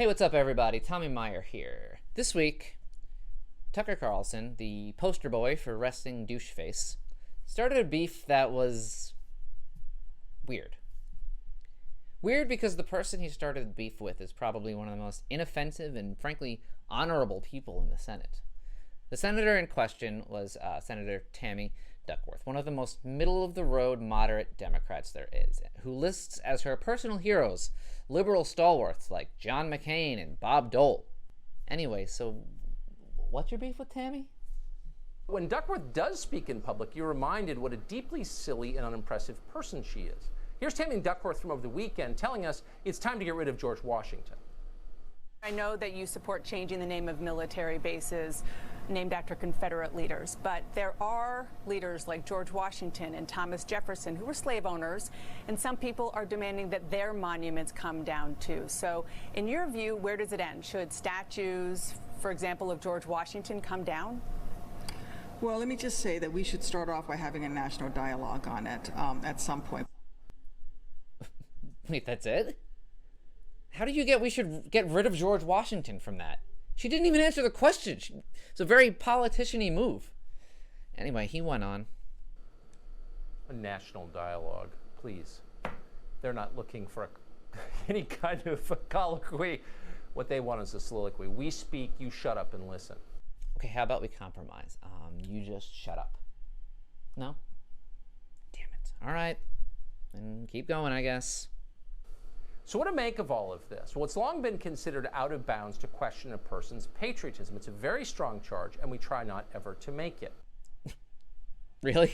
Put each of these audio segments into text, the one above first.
Hey, what's up, everybody? Tommy Meyer here. This week, Tucker Carlson, the poster boy for resting douche face, started a beef that was weird. Weird because the person he started the beef with is probably one of the most inoffensive and, frankly, honorable people in the Senate. The senator in question was Senator Tammy Duckworth, one of the most middle-of-the-road moderate Democrats there is, who lists as her personal heroes liberal stalwarts like John McCain and Bob Dole. Anyway, so what's your beef with Tammy? When Duckworth does speak in public, you're reminded what a deeply silly and unimpressive person she is. Here's Tammy Duckworth from over the weekend telling us it's time to get rid of George Washington. I know that you support changing the name of military bases named after Confederate leaders, but there are leaders like George Washington and Thomas Jefferson who were slave owners, and some people are demanding that their monuments come down too. So in your view, where does it end? Should statues, for example, of George Washington come down? Well, let me just say that we should start off by having a national dialogue on it at some point. Wait, that's it? How do you get we should get rid of George Washington from that? She didn't even answer the question. It's a very politician-y move. Anyway, he went on. A national dialogue, please. They're not looking for any kind of a colloquy. What they want is a soliloquy. We speak, you shut up and listen. Okay, how about we compromise? You just shut up. No? Damn it. All right. Then keep going, I guess. So what to make of all of this? Well, it's long been considered out of bounds to question a person's patriotism. It's a very strong charge, and we try not ever to make it. Really?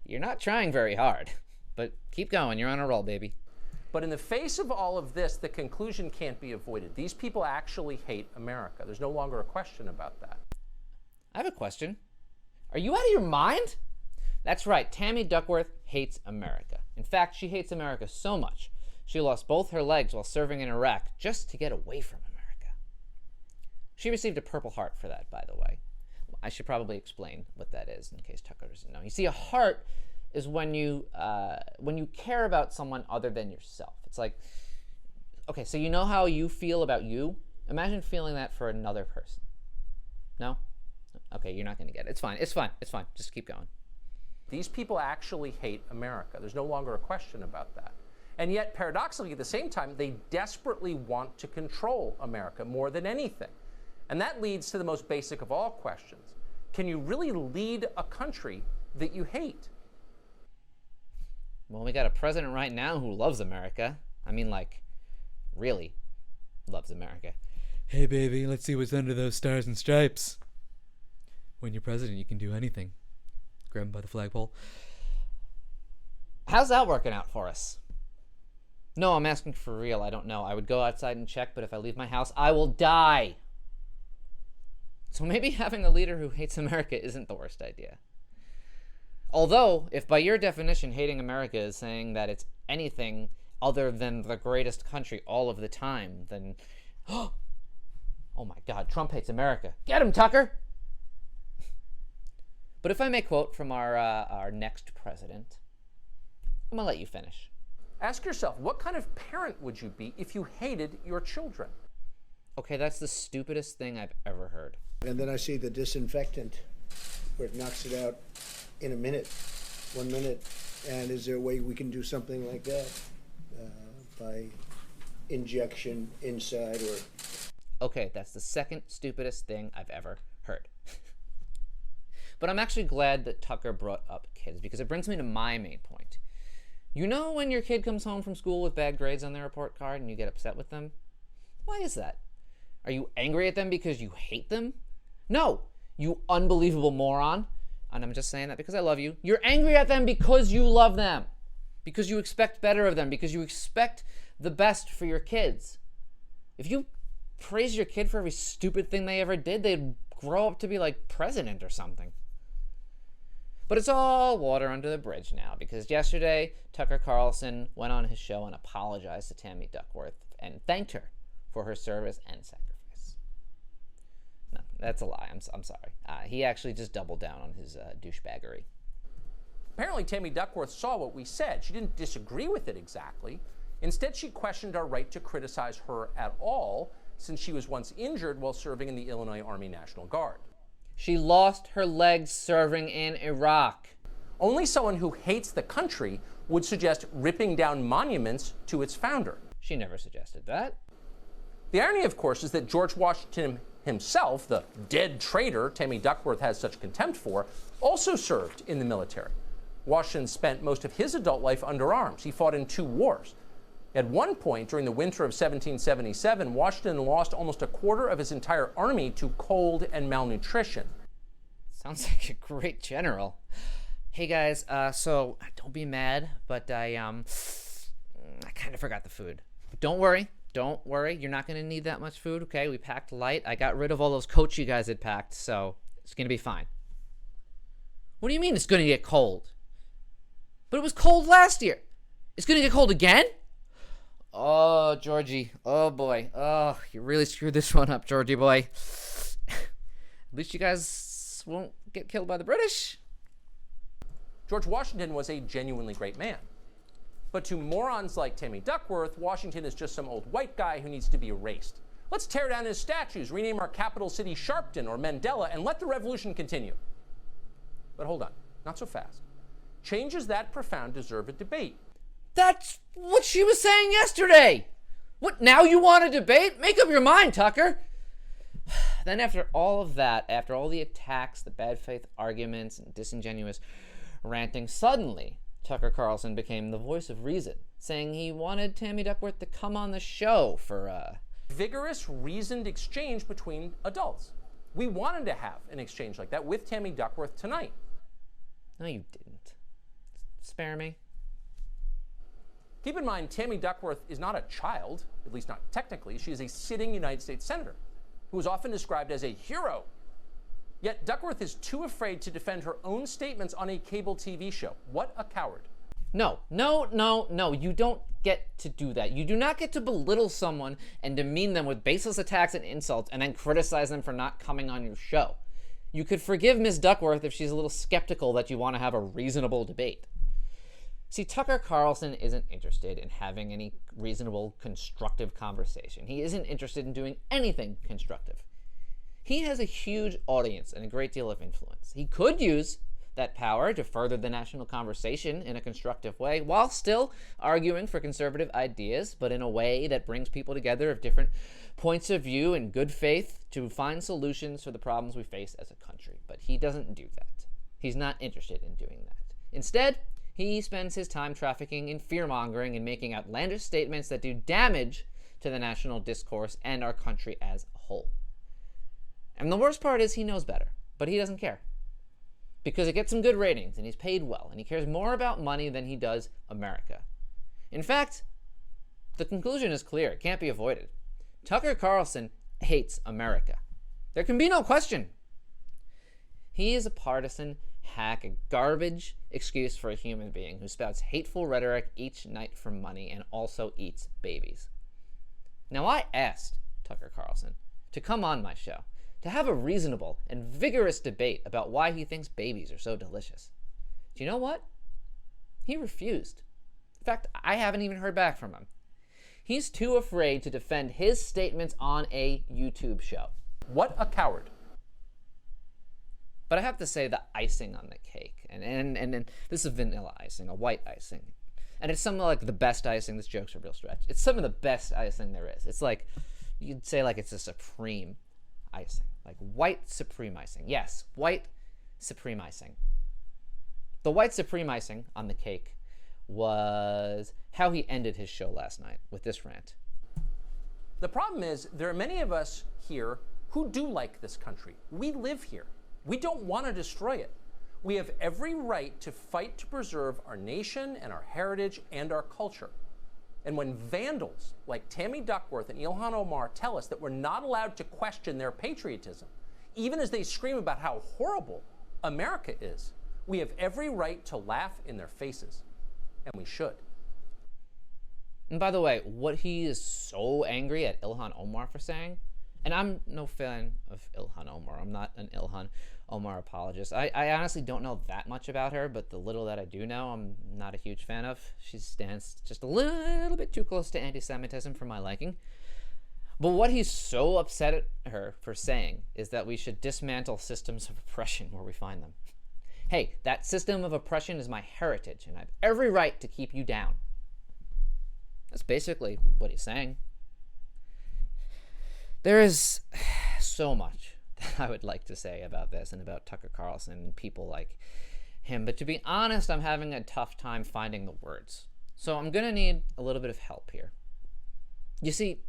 You're not trying very hard, but keep going. You're on a roll, baby. But in the face of all of this, the conclusion can't be avoided. These people actually hate America. There's no longer a question about that. I have a question. Are you out of your mind? That's right. Tammy Duckworth hates America. In fact, she hates America so much she lost both her legs while serving in Iraq just to get away from America. She received a Purple Heart for that, by the way. I should probably explain what that is in case Tucker doesn't know. You see, a heart is when you care about someone other than yourself. It's like, okay, so you know how you feel about you? Imagine feeling that for another person. No? Okay, you're not going to get it. It's fine. It's fine. It's fine. Just keep going. These people actually hate America. There's no longer a question about that. And yet, paradoxically, at the same time, they desperately want to control America more than anything. And that leads to the most basic of all questions. Can you really lead a country that you hate? Well, we got a president right now who loves America. I mean, like, really loves America. Hey, baby, let's see what's under those stars and stripes. When you're president, you can do anything. Grab him by the flagpole. How's that working out for us? No, I'm asking for real. I don't know. I would go outside and check, but if I leave my house, I will die. So maybe having a leader who hates America isn't the worst idea. Although, if by your definition hating America is saying that it's anything other than the greatest country all of the time, then, oh my God, Trump hates America. Get him, Tucker! But if I may quote from our next president, I'm going to let you finish. Ask yourself, what kind of parent would you be if you hated your children? Okay, that's the stupidest thing I've ever heard. And then I see the disinfectant where it knocks it out in a minute, 1 minute. And is there a way we can do something like that by injection inside or... Okay, that's the second stupidest thing I've ever heard. But I'm actually glad that Tucker brought up kids because it brings me to my main point. You know when your kid comes home from school with bad grades on their report card and you get upset with them? Why is that? Are you angry at them because you hate them? No, you unbelievable moron. And I'm just saying that because I love you. You're angry at them because you love them. Because you expect better of them. Because you expect the best for your kids. If you praise your kid for every stupid thing they ever did, they'd grow up to be like president or something. But it's all water under the bridge now because yesterday Tucker Carlson went on his show and apologized to Tammy Duckworth and thanked her for her service and sacrifice. No, that's a lie. I'm sorry. He actually just doubled down on his douchebaggery. Apparently, Tammy Duckworth saw what we said. She didn't disagree with it exactly. Instead, she questioned our right to criticize her at all, since she was once injured while serving in the Illinois Army National Guard. She lost her legs serving in Iraq. Only someone who hates the country would suggest ripping down monuments to its founder. She never suggested that. The irony, of course, is that George Washington himself, the dead traitor Tammy Duckworth has such contempt for, also served in the military. Washington spent most of his adult life under arms. He fought in 2 wars. At one point, during the winter of 1777, Washington lost almost a quarter of his entire army to cold and malnutrition. Sounds like a great general. Hey guys, so don't be mad, but I kind of forgot the food. But don't worry, you're not gonna need that much food, okay? We packed light. I got rid of all those coats you guys had packed, so it's gonna be fine. What do you mean it's gonna get cold? But it was cold last year. It's gonna get cold again? Oh, Georgie. Oh, boy. Oh, you really screwed this one up, Georgie boy. At least you guys won't get killed by the British. George Washington was a genuinely great man. But to morons like Tammy Duckworth, Washington is just some old white guy who needs to be erased. Let's tear down his statues, rename our capital city Sharpton or Mandela, and let the revolution continue. But hold on, not so fast. Changes that profound deserve a debate. That's what she was saying yesterday. What, now you want a debate? Make up your mind, Tucker. Then after all of that, after all the attacks, the bad faith arguments, and disingenuous ranting, suddenly Tucker Carlson became the voice of reason, saying he wanted Tammy Duckworth to come on the show for vigorous, reasoned exchange between adults. We wanted to have an exchange like that with Tammy Duckworth tonight. No, you didn't. Spare me. Keep in mind, Tammy Duckworth is not a child, at least not technically. She is a sitting United States Senator who is often described as a hero. Yet Duckworth is too afraid to defend her own statements on a cable TV show. What a coward. No, you don't get to do that. You do not get to belittle someone and demean them with baseless attacks and insults and then criticize them for not coming on your show. You could forgive Ms. Duckworth if she's a little skeptical that you want to have a reasonable debate. See, Tucker Carlson isn't interested in having any reasonable, constructive conversation. He isn't interested in doing anything constructive. He has a huge audience and a great deal of influence. He could use that power to further the national conversation in a constructive way while still arguing for conservative ideas, but in a way that brings people together of different points of view in good faith to find solutions for the problems we face as a country. But he doesn't do that. He's not interested in doing that. Instead, he spends his time trafficking in fear-mongering and making outlandish statements that do damage to the national discourse and our country as a whole. And the worst part is he knows better, but he doesn't care. Because it gets him good ratings, and he's paid well, and he cares more about money than he does America. In fact, the conclusion is clear. It can't be avoided. Tucker Carlson hates America. There can be no question. He is a partisan hack, a garbage excuse for a human being who spouts hateful rhetoric each night for money and also eats babies. Now, I asked Tucker Carlson to come on my show to have a reasonable and vigorous debate about why he thinks babies are so delicious. Do you know what? He refused. In fact, I haven't even heard back from him. He's too afraid to defend his statements on a YouTube show. What a coward. But I have to say the icing on the cake, and this is vanilla icing, a white icing. And it's some of like the best icing. This joke's a real stretch. It's some of the best icing there is. It's like, you'd say like it's a supreme icing, like white supreme icing. Yes, white supreme icing. The white supreme icing on the cake was how he ended his show last night with this rant. The problem is there are many of us here who do like this country. We live here. We don't want to destroy it. We have every right to fight to preserve our nation and our heritage and our culture. And when vandals like Tammy Duckworth and Ilhan Omar tell us that we're not allowed to question their patriotism, even as they scream about how horrible America is, we have every right to laugh in their faces. And we should. And by the way, what he is so angry at Ilhan Omar for saying And I'm no fan of Ilhan Omar. I'm not an Ilhan Omar apologist. I honestly don't know that much about her, but the little that I do know, I'm not a huge fan of. She stands just a little bit too close to anti-Semitism for my liking. But what he's so upset at her for saying is that we should dismantle systems of oppression where we find them. Hey, that system of oppression is my heritage, and I have every right to keep you down. That's basically what he's saying. There is so much that I would like to say about this and about Tucker Carlson and people like him, but to be honest, I'm having a tough time finding the words. So I'm going to need a little bit of help here. You see,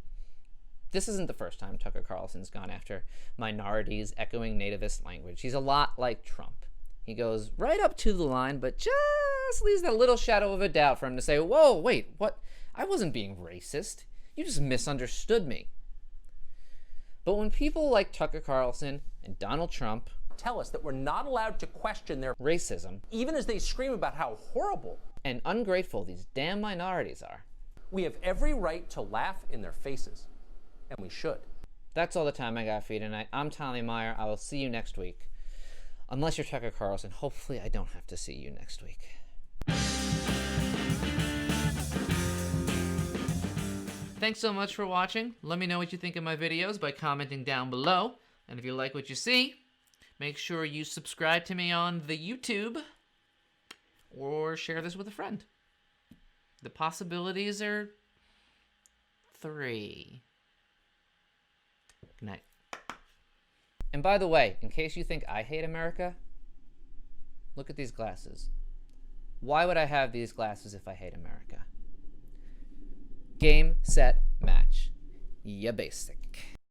this isn't the first time Tucker Carlson's gone after minorities echoing nativist language. He's a lot like Trump. He goes right up to the line, but just leaves that little shadow of a doubt for him to say, whoa, wait, what? I wasn't being racist. You just misunderstood me. But when people like Tucker Carlson and Donald Trump tell us that we're not allowed to question their racism, even as they scream about how horrible and ungrateful these damn minorities are, we have every right to laugh in their faces, and we should. That's all the time I got for you tonight. I'm Tommy Meyer. I will see you next week. Unless you're Tucker Carlson, hopefully I don't have to see you next week. Thanks so much for watching. Let me know what you think of my videos by commenting down below. And if you like what you see, make sure you subscribe to me on the YouTube or share this with a friend. The possibilities are 3. Good night. And by the way, in case you think I hate America, look at these glasses. Why would I have these glasses if I hate America? Game, set, match. Ya basic.